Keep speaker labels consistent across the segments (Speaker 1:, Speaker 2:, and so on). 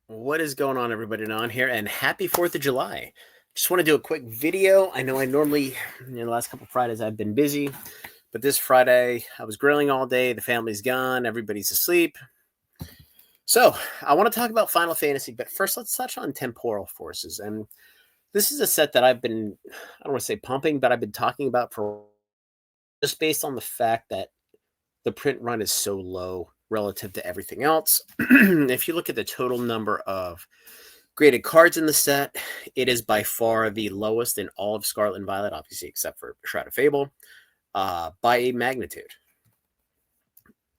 Speaker 1: What is going on, everybody? On here, and happy 4th of July. Just want to do a quick video. I know I normally, the last couple Fridays, I've been busy, but this Friday, I was grilling all day. The family's gone, everybody's asleep. So, I want to talk about Final Fantasy, but first, let's touch on Temporal Forces. And this is a set that I've been, I don't want to say pumping, but I've been talking about for just based on the fact that the print run is so low relative to everything else. If you look at the total number of graded cards in the set, it is by far the lowest in all of Scarlet and Violet, obviously, except for Shroud of Fable, by a magnitude.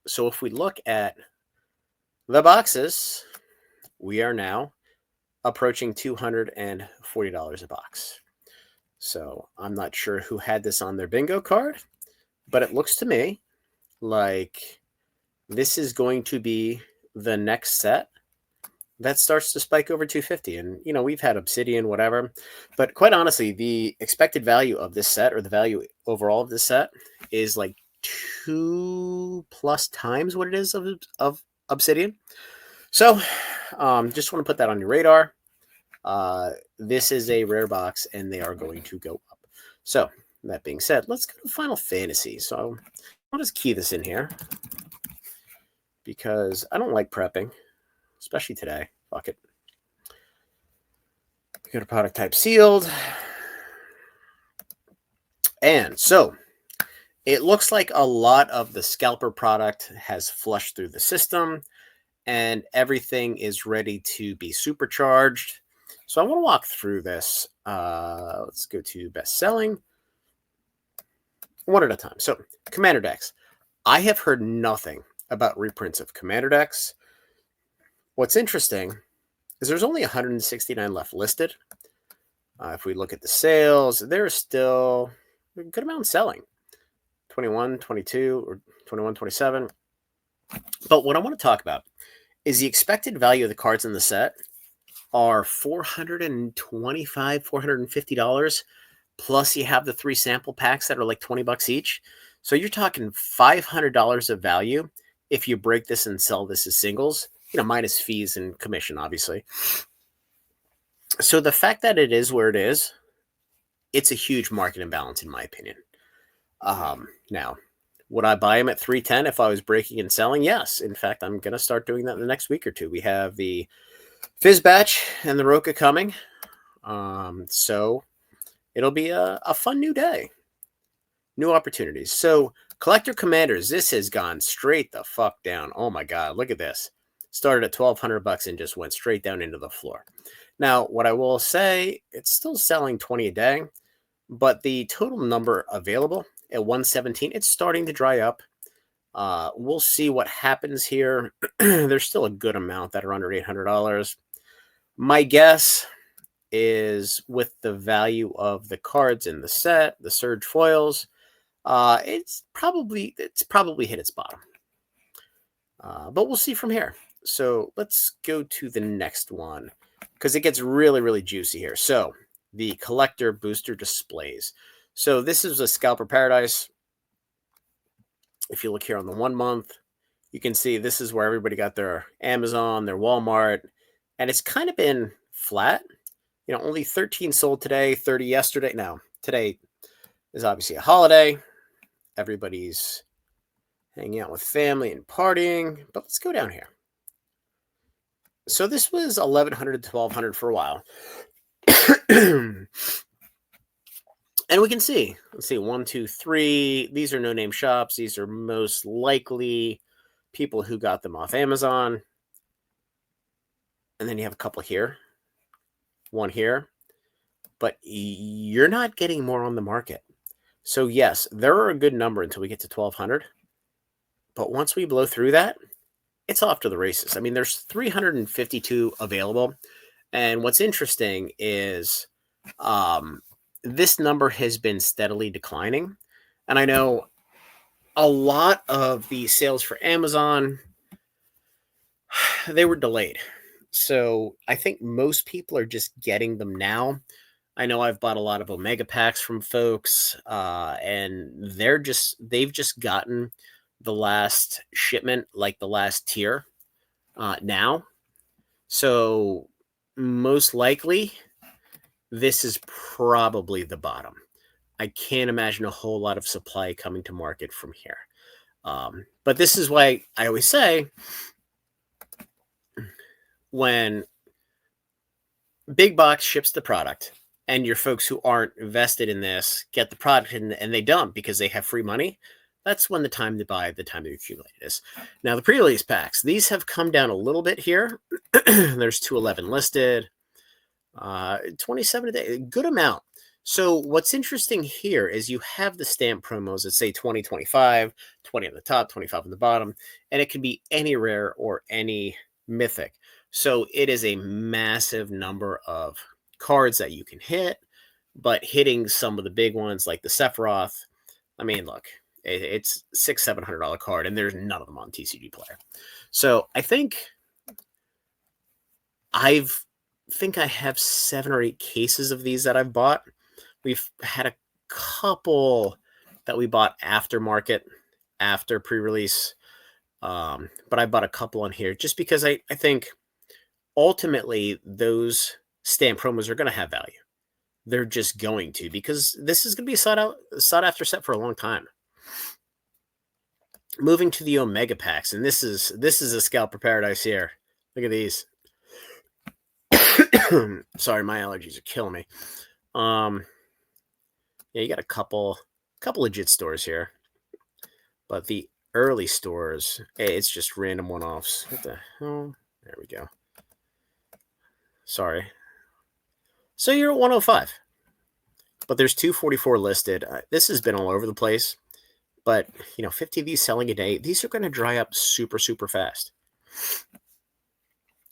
Speaker 1: So if we look at the boxes, we are now approaching $240 a box. So I'm not sure who had this on their bingo card, but it looks to me like this is going to be the next set that starts to spike over 250. And, we've had Obsidian, whatever. But quite honestly, the expected value of this set, or the value overall of this set, is like 2+ times what it is of Obsidian. So just want to put that on your radar. This is a rare box, and they are going to go up. So that being said, let's go to Final Fantasy. So I'll just key this in here because I don't like prepping, especially today. Fuck it. We got a product type sealed. And so it looks like a lot of the scalper product has flushed through the system and everything is ready to be supercharged. So I want to walk through this. Let's go to best selling. One at a time. So Commander decks. I have heard nothing about reprints of Commander decks. What's interesting is there's only 169 left listed. If we look at the sales, there's still a good amount selling. 21, 22, or 21, 27. But what I want to talk about is the expected value of the cards in the set are $425, $450. Plus you have the 3 sample packs that are like $20 each. So you're talking $500 of value if you break this and sell this as singles, minus fees and commission, obviously. So the fact that it is where it is, it's a huge market imbalance, in my opinion. Now, would I buy them at 310 if I was breaking and selling? Yes. In fact, I'm going to start doing that in the next week or two. We have the Fizz Batch and the Roka coming. So it'll be a fun new day. New opportunities. So Collector Commanders, this has gone straight the fuck down. Oh my God, look at this. Started at $1,200 and just went straight down into the floor. Now, what I will say, it's still selling 20 a day, but the total number available at 117, it's starting to dry up. We'll see what happens here. There's still a good amount that are under $800. My guess is with the value of the cards in the set, the Surge foils, it's probably hit its bottom. But we'll see from here. So let's go to the next one because it gets really, really juicy here. So the collector booster displays. So this is a Scalper Paradise. If you look here on the 1 month, you can see this is where everybody got their Amazon, their Walmart, and it's kind of been flat. Only 13 sold today, 30 yesterday. Now, today is obviously a holiday. Everybody's hanging out with family and partying. But let's go down here. So this was 1,100 to 1,200 for a while. And we can see, let's see, 1, 2, 3. These are no-name shops. These are most likely people who got them off Amazon. And then you have a couple here. One here. But you're not getting more on the market. So yes, there are a good number until we get to 1,200. But once we blow through that, it's off to the races. I mean, there's 352 available. And what's interesting is this number has been steadily declining. And I know a lot of the sales for Amazon, they were delayed. So I think most people are just getting them now. I know I've bought a lot of Omega packs from folks, and they've just gotten the last shipment, like the last tier now. So most likely, this is probably the bottom. I can't imagine a whole lot of supply coming to market from here. But this is why I always say when big box ships the product and your folks who aren't invested in this get the product and they dump because they have free money, that's when the time to buy, the time to accumulate is. Now, the pre-release packs, these have come down a little bit here. There's 211 listed, 27 a day, a good amount. So what's interesting here is you have the stamp promos that say 20, 25, 20 on the top, 25 on the bottom, and it can be any rare or any mythic. So it is a massive number of cards that you can hit, but hitting some of the big ones like the Sephiroth, I mean, look, it's $600-700 card, and there's none of them on TCG Player. So I think I have 7 or 8 cases of these that I've bought. We've had a couple that we bought aftermarket, after pre-release, but I bought a couple on here just because I think ultimately those stamp promos are going to have value. They're just going to, because this is going to be a sought after set for a long time. Moving to the Omega packs, and this is a scalper paradise here. Look at these. Sorry, my allergies are killing me. Yeah, you got a couple legit stores here, but the early stores, it's just random one-offs. What the hell? There we go. Sorry. So you're at 105, but there's 244 listed. This has been all over the place, but 50 of these selling a day. These are going to dry up super, super fast.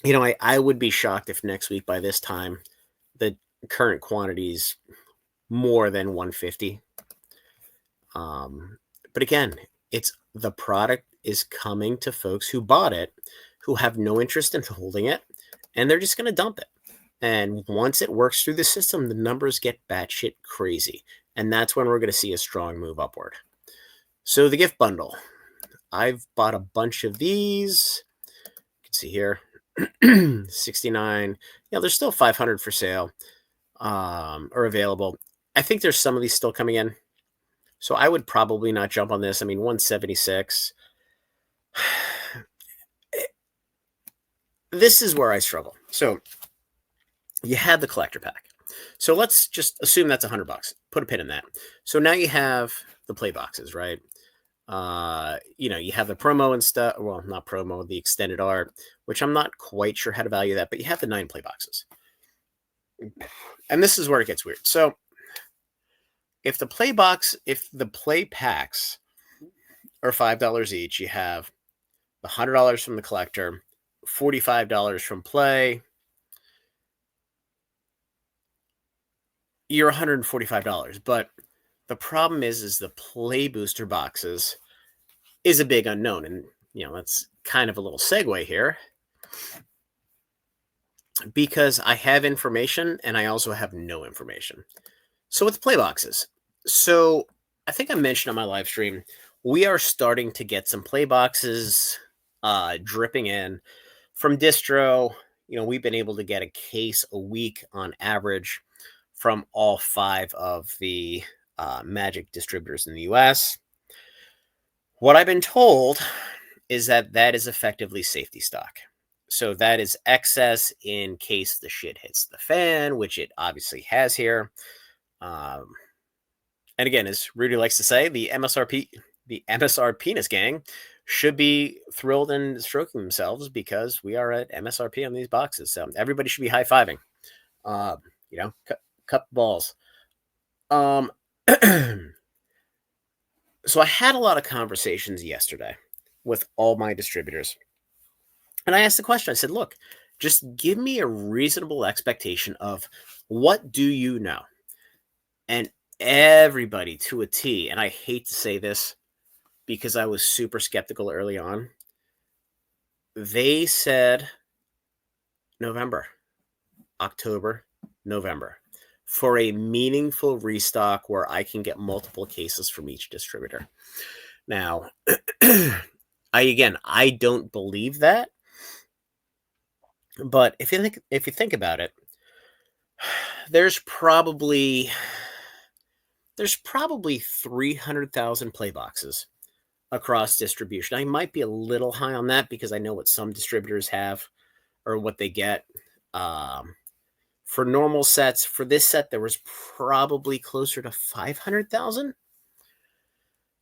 Speaker 1: I would be shocked if next week by this time the current quantities more than 150. But again, it's the product is coming to folks who bought it, who have no interest in holding it, and they're just going to dump it. And once it works through the system, the numbers get batshit crazy. And that's when we're going to see a strong move upward. So the gift bundle. I've bought a bunch of these. You can see here. 69. Yeah, there's still 500 for sale or available. I think there's some of these still coming in. So I would probably not jump on this. I mean, 176. This is where I struggle. So you had the collector pack. So let's just assume that's $100. Put a pin in that. So now you have the play boxes, right? You have the promo and stuff. Well, not promo, the extended art, which I'm not quite sure how to value that, but you have the 9 play boxes. And this is where it gets weird. So if the play packs are $5 each, you have the $100 from the collector, $45 from play. You're $145. But the problem is the play booster boxes is a big unknown. And, that's kind of a little segue here, because I have information and I also have no information. So with play boxes, so I think I mentioned on my live stream, we are starting to get some play boxes dripping in from distro. We've been able to get a case a week on average from all 5 of the Magic distributors in the US. What I've been told is that is effectively safety stock. So that is excess in case the shit hits the fan, which it obviously has here. And again, as Rudy likes to say, the MSR penis gang should be thrilled and stroking themselves because we are at MSRP on these boxes. So everybody should be high-fiving. Cup balls. So I had a lot of conversations yesterday with all my distributors. And I asked the question, I said, look, just give me a reasonable expectation of what do you know? And everybody to a T, and I hate to say this because I was super skeptical early on, they said October, November, for a meaningful restock where I can get multiple cases from each distributor. Now, I don't believe that. But if you think about it, there's probably there's probably 300,000 play boxes across distribution. I might be a little high on that because I know what some distributors have or what they get. Um, for normal sets, for this set, there was probably closer to 500,000.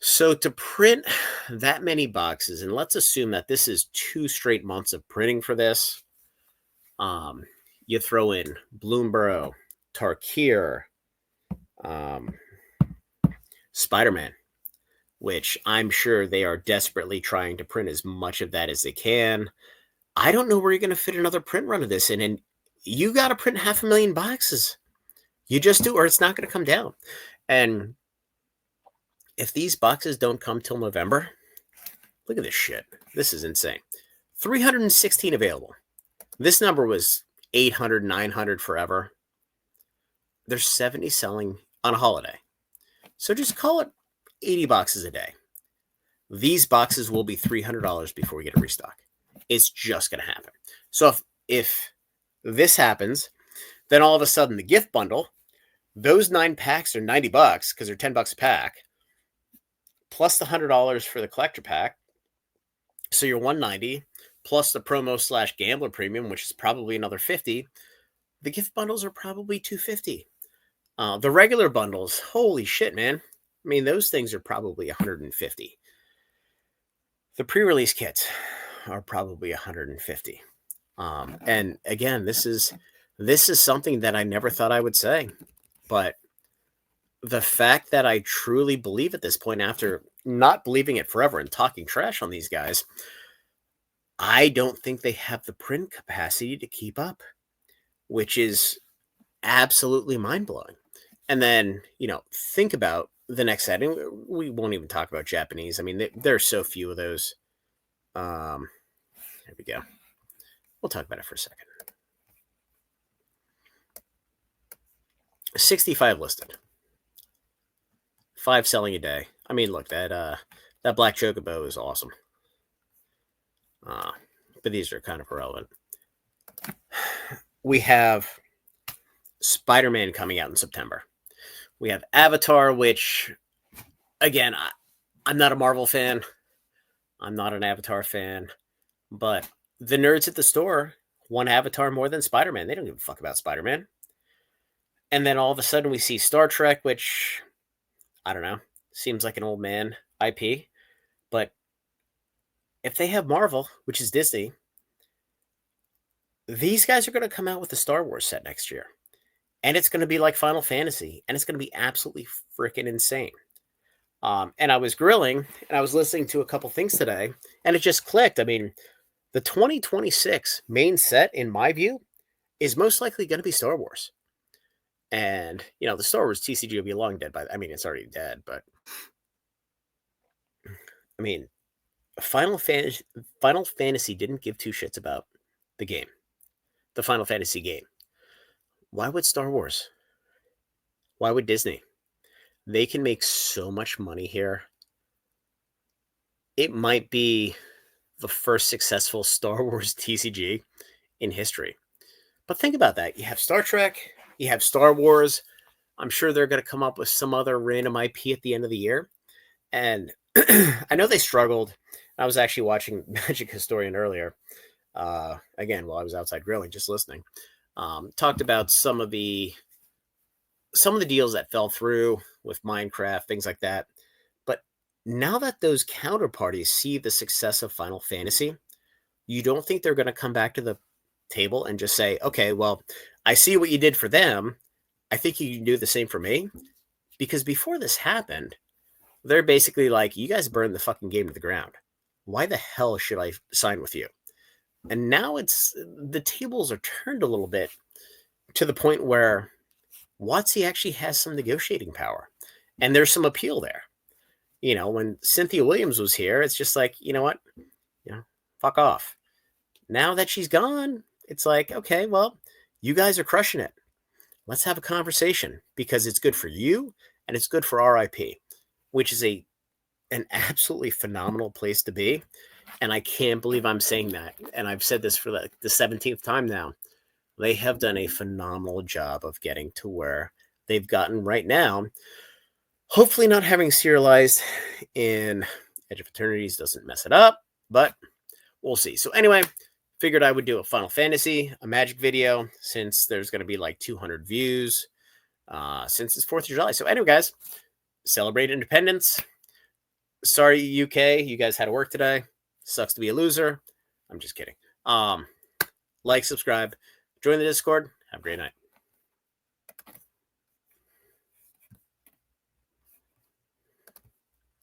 Speaker 1: So to print that many boxes, and let's assume that this is 2 straight months of printing for this, um, you throw in Bloomborough, Tarkir, um, Spider-Man, which I'm sure they are desperately trying to print as much of that as they can. I don't know where you're going to fit another print run of this in, and you got to print 500,000 boxes. You just do, or it's not going to come down. And if these boxes don't come till November, look at this shit. This is insane. 316 available. This number was 800, 900 forever. There's 70 selling on a holiday. So just call it 80 boxes a day. These boxes will be $300 before we get a restock. It's just going to happen. So if this happens, then all of a sudden the gift bundle, those 9 packs are $90 because they're $10 a pack, plus the $100 for the collector pack. So you're $190 plus the promo / gambler premium, which is probably another $50. The gift bundles are probably $250. The regular bundles, holy shit, man. I mean, those things are probably $150. The pre-release kits are probably $150. And again, this is something that I never thought I would say, but the fact that I truly believe at this point, after not believing it forever and talking trash on these guys, I don't think they have the print capacity to keep up, which is absolutely mind-blowing. And then, think about the next setting. We won't even talk about Japanese. I mean, there are so few of those. There we go. We'll talk about it for a second. 65 listed. 5 selling a day. I mean, look, that Black Chocobo is awesome. But these are kind of irrelevant. We have Spider-Man coming out in September. We have Avatar, which, again, I'm not a Marvel fan. I'm not an Avatar fan. But the nerds at the store want Avatar more than Spider-Man. They don't give a fuck about Spider-Man. And then all of a sudden we see Star Trek, which, I don't know, seems like an old man IP. But if they have Marvel, which is Disney, these guys are going to come out with a Star Wars set next year. And it's going to be like Final Fantasy. And it's going to be absolutely freaking insane. And I was grilling, and I was listening to a couple things today, and it just clicked. I mean, the 2026 main set, in my view, is most likely going to be Star Wars. And, the Star Wars TCG will be long dead it's already dead, but I mean, Final Fantasy didn't give 2 shits about the game, the Final Fantasy game. Why would Star Wars? Why would Disney? They can make so much money here. It might be the first successful Star Wars TCG in history. But think about that. You have Star Trek, you have Star Wars. I'm sure they're going to come up with some other random IP at the end of the year. And I know they struggled. I was actually watching Magic Historian earlier, again, while I was outside grilling, just listening. Talked about some of the deals that fell through with Minecraft, things like that. But now that those counterparties see the success of Final Fantasy, you don't think they're going to come back to the table and just say, okay, well, I see what you did for them. I think you can do the same for me. Because before this happened, they're basically like, you guys burned the fucking game to the ground. Why the hell should I sign with you? And now the tables are turned a little bit to the point where WotC actually has some negotiating power. And there's some appeal there. When Cynthia Williams was here, it's just like, you know what? Fuck off. Now that she's gone, it's like, okay, well, you guys are crushing it. Let's have a conversation because it's good for you and it's good for RIP, which is an absolutely phenomenal place to be. And I can't believe I'm saying that. And I've said this for the 17th time now. They have done a phenomenal job of getting to where they've gotten right now. Hopefully, not having serialized in Edge of Eternities doesn't mess it up, but we'll see. So, anyway, figured I would do a Final Fantasy, a Magic video, since there's going to be like 200 views since it's 4th of July. So, anyway, guys, celebrate independence. Sorry, UK, you guys had to work today. Sucks to be a loser. I'm just kidding. Like, subscribe, join the Discord. Have a great night.